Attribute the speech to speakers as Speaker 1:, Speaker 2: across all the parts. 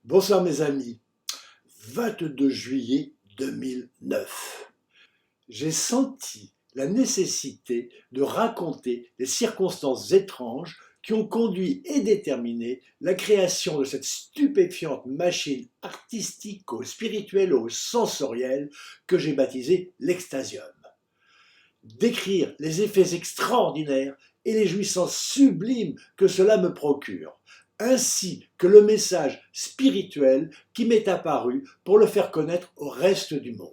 Speaker 1: Bonsoir mes amis, 22 juillet 2009. J'ai senti la nécessité de raconter les circonstances étranges qui ont conduit et déterminé la création de cette stupéfiante machine artistico-spirituello-sensorielle que j'ai baptisée l'Extasium. Décrire les effets extraordinaires et les jouissances sublimes que cela me procure, ainsi que le message spirituel qui m'est apparu pour le faire connaître au reste du monde.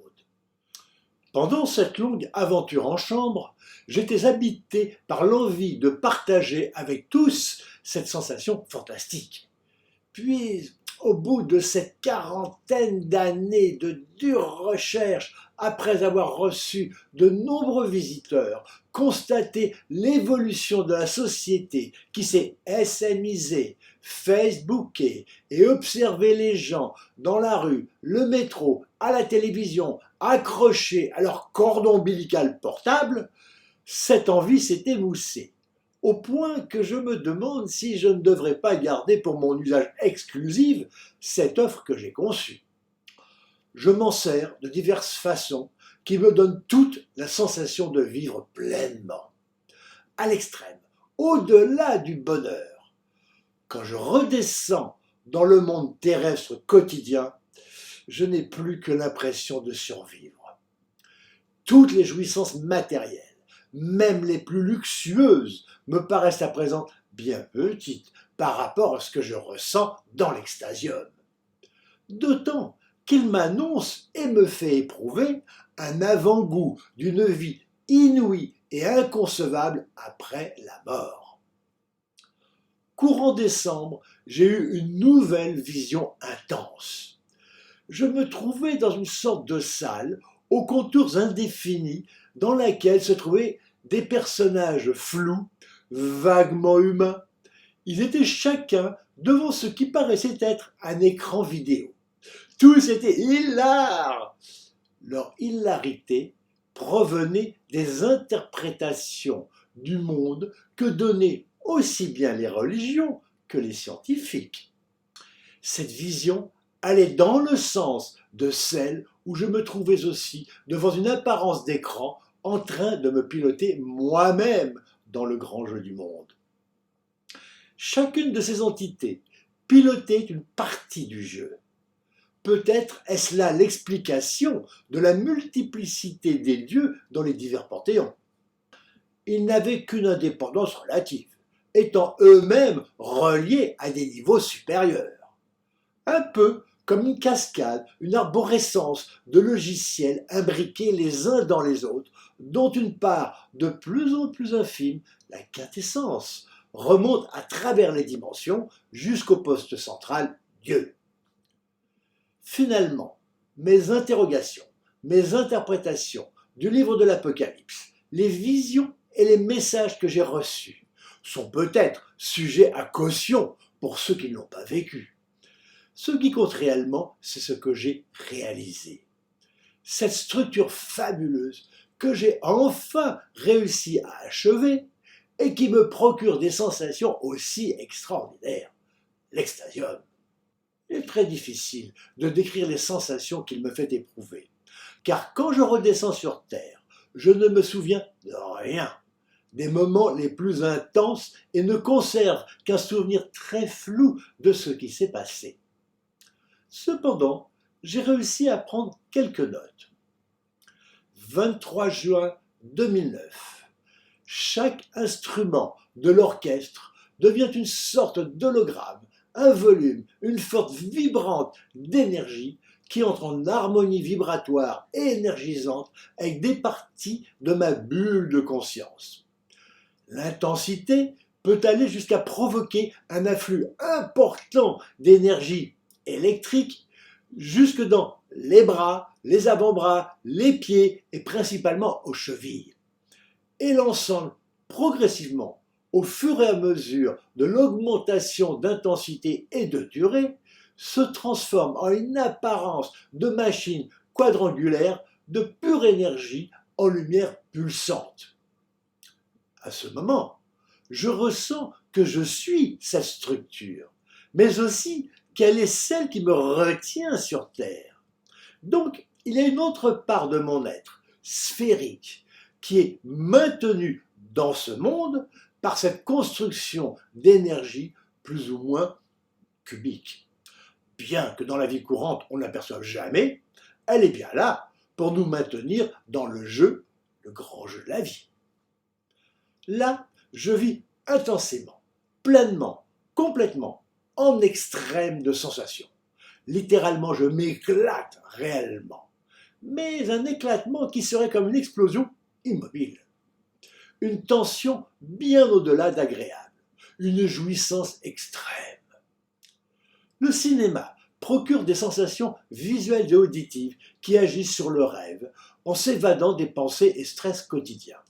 Speaker 1: Pendant cette longue aventure en chambre, j'étais habité par l'envie de partager avec tous cette sensation fantastique. Puis, au bout de cette quarantaine d'années de dures recherches, après avoir reçu de nombreux visiteurs, constaté l'évolution de la société qui s'est SMisée, Facebookée et observé les gens dans la rue, le métro, à la télévision, accrochés à leur cordon ombilical portable, cette envie s'est émoussée, au point que je me demande si je ne devrais pas garder pour mon usage exclusif cette offre que j'ai conçue. Je m'en sers de diverses façons qui me donnent toute la sensation de vivre pleinement, à l'extrême, au-delà du bonheur. Quand je redescends dans le monde terrestre quotidien, je n'ai plus que l'impression de survivre. Toutes les jouissances matérielles, même les plus luxueuses, me paraissent à présent bien petites par rapport à ce que je ressens dans l'extasium. D'autant qu'il m'annonce et me fait éprouver un avant-goût d'une vie inouïe et inconcevable après la mort. Courant décembre, j'ai eu une nouvelle vision intense. Je me trouvais dans une sorte de salle aux contours indéfinis dans laquelle se trouvaient des personnages flous, vaguement humains. Ils étaient chacun devant ce qui paraissait être un écran vidéo. Tous étaient hilars. Leur hilarité provenait des interprétations du monde que donnaient aussi bien les religions que les scientifiques. Cette vision allait dans le sens de celle où je me trouvais aussi devant une apparence d'écran en train de me piloter moi-même dans le grand jeu du monde. Chacune de ces entités pilotait une partie du jeu. Peut-être est-ce là l'explication de la multiplicité des dieux dans les divers panthéons. Ils n'avaient qu'une indépendance relative, étant eux-mêmes reliés à des niveaux supérieurs. Un peu comme une cascade, une arborescence de logiciels imbriqués les uns dans les autres, dont une part de plus en plus infime, la quintessence, remonte à travers les dimensions jusqu'au poste central, Dieu. Finalement, mes interrogations, mes interprétations du livre de l'Apocalypse, les visions et les messages que j'ai reçus sont peut-être sujets à caution pour ceux qui ne l'ont pas vécu. Ce qui compte réellement, c'est ce que j'ai réalisé. Cette structure fabuleuse que j'ai enfin réussi à achever et qui me procure des sensations aussi extraordinaires, l'extasium. Il est très difficile de décrire les sensations qu'il me fait éprouver, car quand je redescends sur Terre, je ne me souviens de rien des moments les plus intenses et ne conserve qu'un souvenir très flou de ce qui s'est passé. Cependant, j'ai réussi à prendre quelques notes. 23 juin 2009. Chaque instrument de l'orchestre devient une sorte d'hologramme, un volume, une force vibrante d'énergie qui entre en harmonie vibratoire et énergisante avec des parties de ma bulle de conscience. L'intensité peut aller jusqu'à provoquer un afflux important d'énergie électrique jusque dans les bras, les avant-bras, les pieds et principalement aux chevilles. Et l'ensemble, progressivement, au fur et à mesure de l'augmentation d'intensité et de durée, se transforme en une apparence de machine quadrangulaire de pure énergie en lumière pulsante. À ce moment, je ressens que je suis cette structure, mais aussi qu'elle est celle qui me retient sur Terre. Donc, il y a une autre part de mon être, sphérique, qui est maintenue dans ce monde par cette construction d'énergie plus ou moins cubique. Bien que dans la vie courante, on ne l'aperçoive jamais, elle est bien là pour nous maintenir dans le jeu, le grand jeu de la vie. Là, je vis intensément, pleinement, complètement, en extrême de sensations. Littéralement, je m'éclate réellement. Mais un éclatement qui serait comme une explosion immobile. Une tension bien au-delà d'agréable. Une jouissance extrême. Le cinéma procure des sensations visuelles et auditives qui agissent sur le rêve en s'évadant des pensées et stress quotidiens.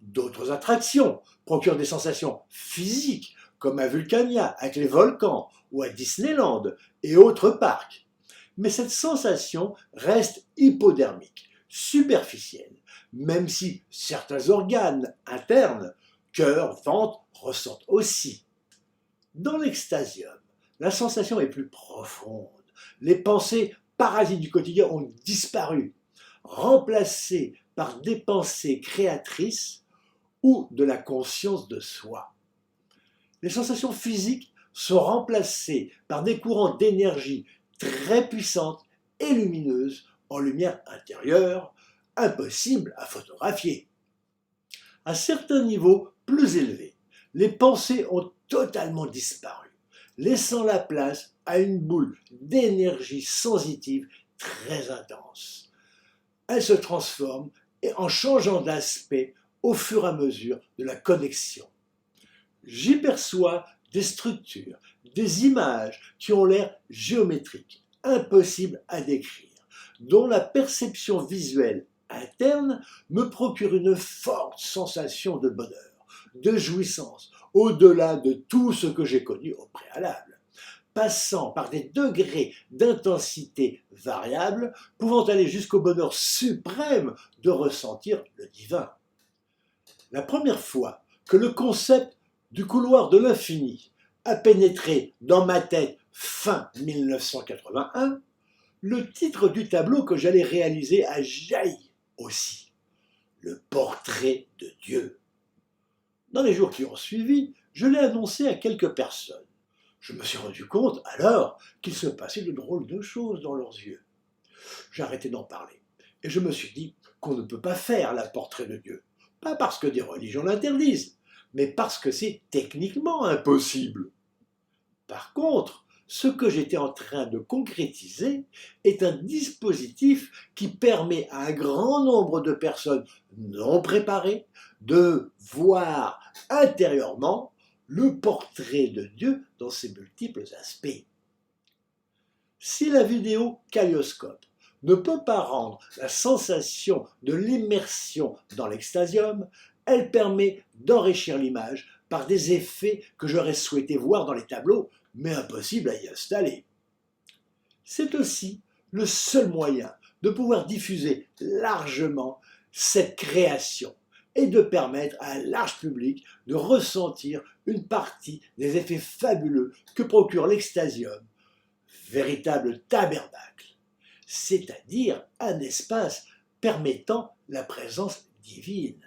Speaker 1: D'autres attractions procurent des sensations physiques, comme à Vulcania, avec les volcans, ou à Disneyland et autres parcs. Mais cette sensation reste hypodermique, superficielle, même si certains organes internes, cœur, ventre, ressentent aussi. Dans l'extasium, la sensation est plus profonde. Les pensées parasites du quotidien ont disparu, remplacées par des pensées créatrices ou de la conscience de soi. Les sensations physiques sont remplacées par des courants d'énergie très puissantes et lumineuses en lumière intérieure, impossibles à photographier. À certains niveaux plus élevés, les pensées ont totalement disparu, laissant la place à une boule d'énergie sensitive très intense. Elle se transforme en changeant d'aspect au fur et à mesure de la connexion. J'y perçois des structures, des images qui ont l'air géométriques, impossibles à décrire, dont la perception visuelle interne me procure une forte sensation de bonheur, de jouissance, au-delà de tout ce que j'ai connu au préalable, passant par des degrés d'intensité variables, pouvant aller jusqu'au bonheur suprême de ressentir le divin. La première fois que le concept du couloir de l'infini a pénétré dans ma tête fin 1981, le titre du tableau que j'allais réaliser a jailli aussi. Le portrait de Dieu. Dans les jours qui ont suivi, je l'ai annoncé à quelques personnes. Je me suis rendu compte alors qu'il se passait de drôles de choses dans leurs yeux. J'ai arrêté d'en parler et je me suis dit qu'on ne peut pas faire la portrait de Dieu. Pas parce que des religions l'interdisent, mais parce que c'est techniquement impossible. Par contre, ce que j'étais en train de concrétiser est un dispositif qui permet à un grand nombre de personnes non préparées de voir intérieurement le portrait de Dieu dans ses multiples aspects. Si la vidéo Kaleidoscope ne peut pas rendre la sensation de l'immersion dans l'extasium, elle permet d'enrichir l'image par des effets que j'aurais souhaité voir dans les tableaux, mais impossible à y installer. C'est aussi le seul moyen de pouvoir diffuser largement cette création et de permettre à un large public de ressentir une partie des effets fabuleux que procure l'extasium, véritable tabernacle, c'est-à-dire un espace permettant la présence divine.